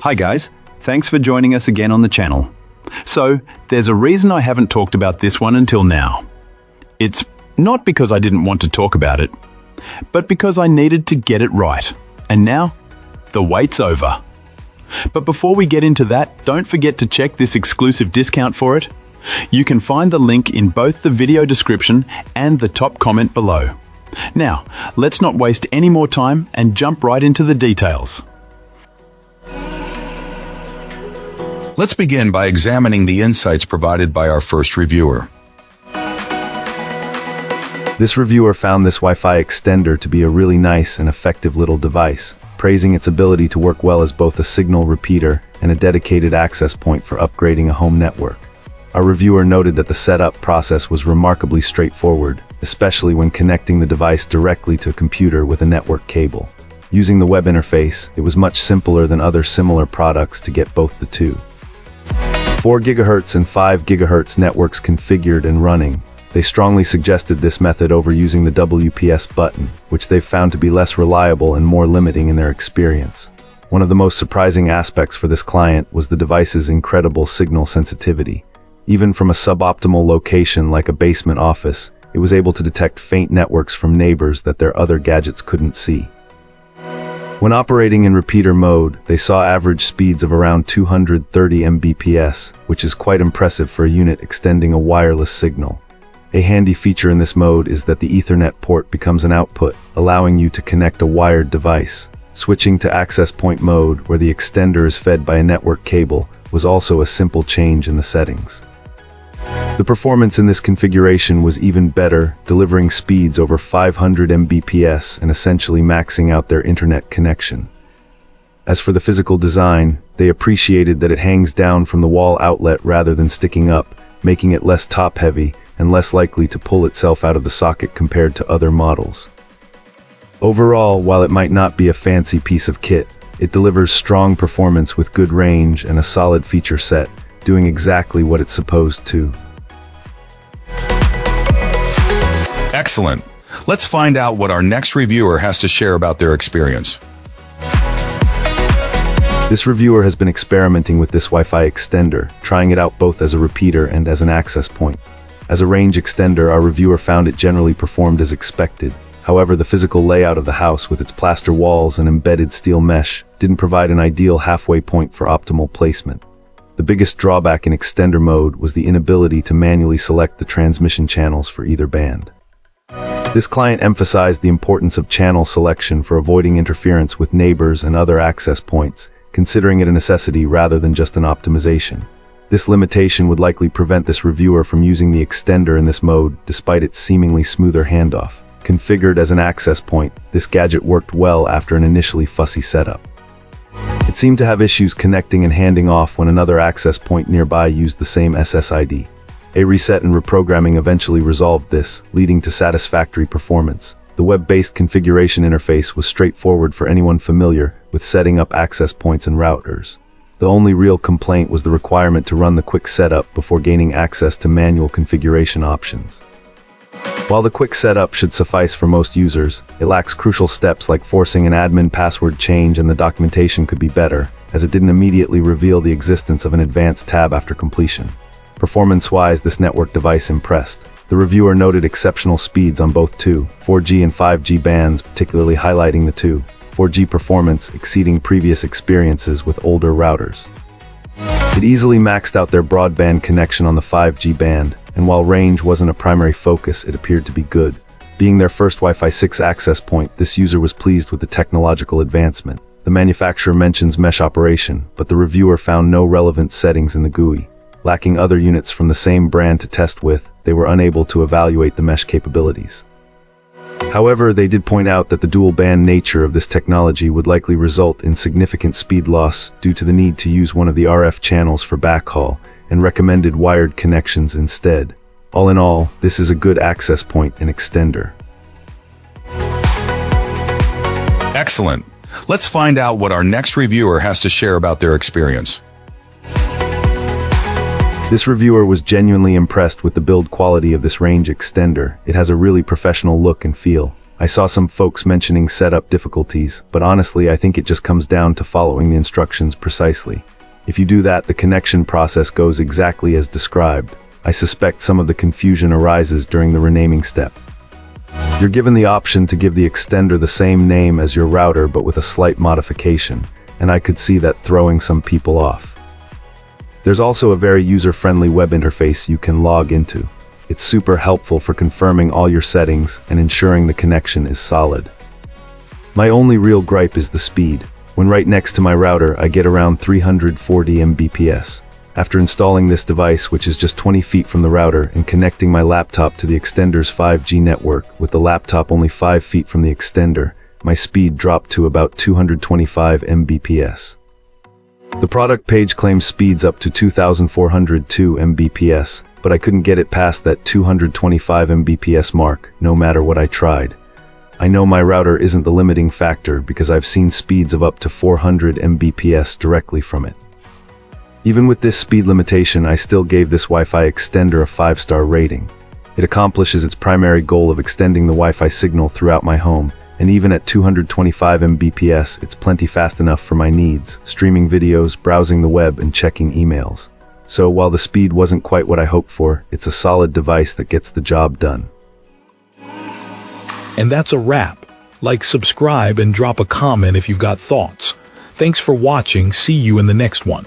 Hi guys, thanks for joining us again on the channel. So, there's a reason I haven't talked about this one until now. It's not because I didn't want to talk about it, but because I needed to get it right. And now, the wait's over. But before we get into that, don't forget to check this exclusive discount for it. You can find the link in both the video description and the top comment below. Now, let's not waste any more time and jump right into the details. Let's begin by examining the insights provided by our first reviewer. This reviewer found this Wi-Fi extender to be a really nice and effective little device, praising its ability to work well as both a signal repeater and a dedicated access point for upgrading a home network. Our reviewer noted that the setup process was remarkably straightforward, especially when connecting the device directly to a computer with a network cable. Using the web interface, it was much simpler than other similar products to get both the two 4 GHz and 5 GHz networks configured and running. They strongly suggested this method over using the WPS button, which they've found to be less reliable and more limiting in their experience. One of the most surprising aspects for this client was the device's incredible signal sensitivity. Even from a suboptimal location like a basement office, it was able to detect faint networks from neighbors that their other gadgets couldn't see. When operating in repeater mode, they saw average speeds of around 230 Mbps, which is quite impressive for a unit extending a wireless signal. A handy feature in this mode is that the Ethernet port becomes an output, allowing you to connect a wired device. Switching to access point mode, where the extender is fed by a network cable, was also a simple change in the settings. The performance in this configuration was even better, delivering speeds over 500 Mbps and essentially maxing out their internet connection. As for the physical design, they appreciated that it hangs down from the wall outlet rather than sticking up, making it less top-heavy and less likely to pull itself out of the socket compared to other models. Overall, while it might not be a fancy piece of kit, it delivers strong performance with good range and a solid feature set, doing exactly what it's supposed to. Excellent. Let's find out what our next reviewer has to share about their experience. This reviewer has been experimenting with this Wi-Fi extender, trying it out both as a repeater and as an access point. As a range extender, our reviewer found it generally performed as expected. However, the physical layout of the house with its plaster walls and embedded steel mesh didn't provide an ideal halfway point for optimal placement. The biggest drawback in extender mode was the inability to manually select the transmission channels for either band. This client emphasized the importance of channel selection for avoiding interference with neighbors and other access points, considering it a necessity rather than just an optimization. This limitation would likely prevent this reviewer from using the extender in this mode despite its seemingly smoother handoff. Configured as an access point, this gadget worked well after an initially fussy setup. It seemed to have issues connecting and handing off when another access point nearby used the same SSID. A reset and reprogramming eventually resolved this, leading to satisfactory performance. The web-based configuration interface was straightforward for anyone familiar with setting up access points and routers. The only real complaint was the requirement to run the quick setup before gaining access to manual configuration options. While the quick setup should suffice for most users, it lacks crucial steps like forcing an admin password change, and the documentation could be better, as it didn't immediately reveal the existence of an advanced tab after completion. Performance-wise, this network device impressed. The reviewer noted exceptional speeds on both 4G and 5G bands, particularly highlighting the 4G performance exceeding previous experiences with older routers. It easily maxed out their broadband connection on the 5G band, and while range wasn't a primary focus, it appeared to be good. Being their first Wi-Fi 6 access point, this user was pleased with the technological advancement. The manufacturer mentions mesh operation, but the reviewer found no relevant settings in the GUI. Lacking other units from the same brand to test with, they were unable to evaluate the mesh capabilities. However, they did point out that the dual-band nature of this technology would likely result in significant speed loss due to the need to use one of the RF channels for backhaul, and recommended wired connections instead. All in all, this is a good access point and extender. Excellent. Let's find out what our next reviewer has to share about their experience. This reviewer was genuinely impressed with the build quality of this range extender. It has a really professional look and feel. I saw some folks mentioning setup difficulties, but honestly I think it just comes down to following the instructions precisely. If you do that, the connection process goes exactly as described. I suspect some of the confusion arises during the renaming step. You're given the option to give the extender the same name as your router but with a slight modification, and I could see that throwing some people off. There's also a very user-friendly web interface you can log into. It's super helpful for confirming all your settings and ensuring the connection is solid. My only real gripe is the speed. When right next to my router, I get around 340 Mbps. After installing this device, which is just 20 feet from the router, and connecting my laptop to the extender's 5G network, with the laptop only 5 feet from the extender, my speed dropped to about 225 Mbps. The product page claims speeds up to 2,402 Mbps, but I couldn't get it past that 225 Mbps mark, no matter what I tried. I know my router isn't the limiting factor because I've seen speeds of up to 400 Mbps directly from it. Even with this speed limitation, I still gave this Wi-Fi extender a 5-star rating. It accomplishes its primary goal of extending the Wi-Fi signal throughout my home, and even at 225 Mbps, it's plenty fast enough for my needs, streaming videos, browsing the web, and checking emails. So while the speed wasn't quite what I hoped for, it's a solid device that gets the job done. And that's a wrap. Like, subscribe, and drop a comment if you've got thoughts. Thanks for watching. See you in the next one.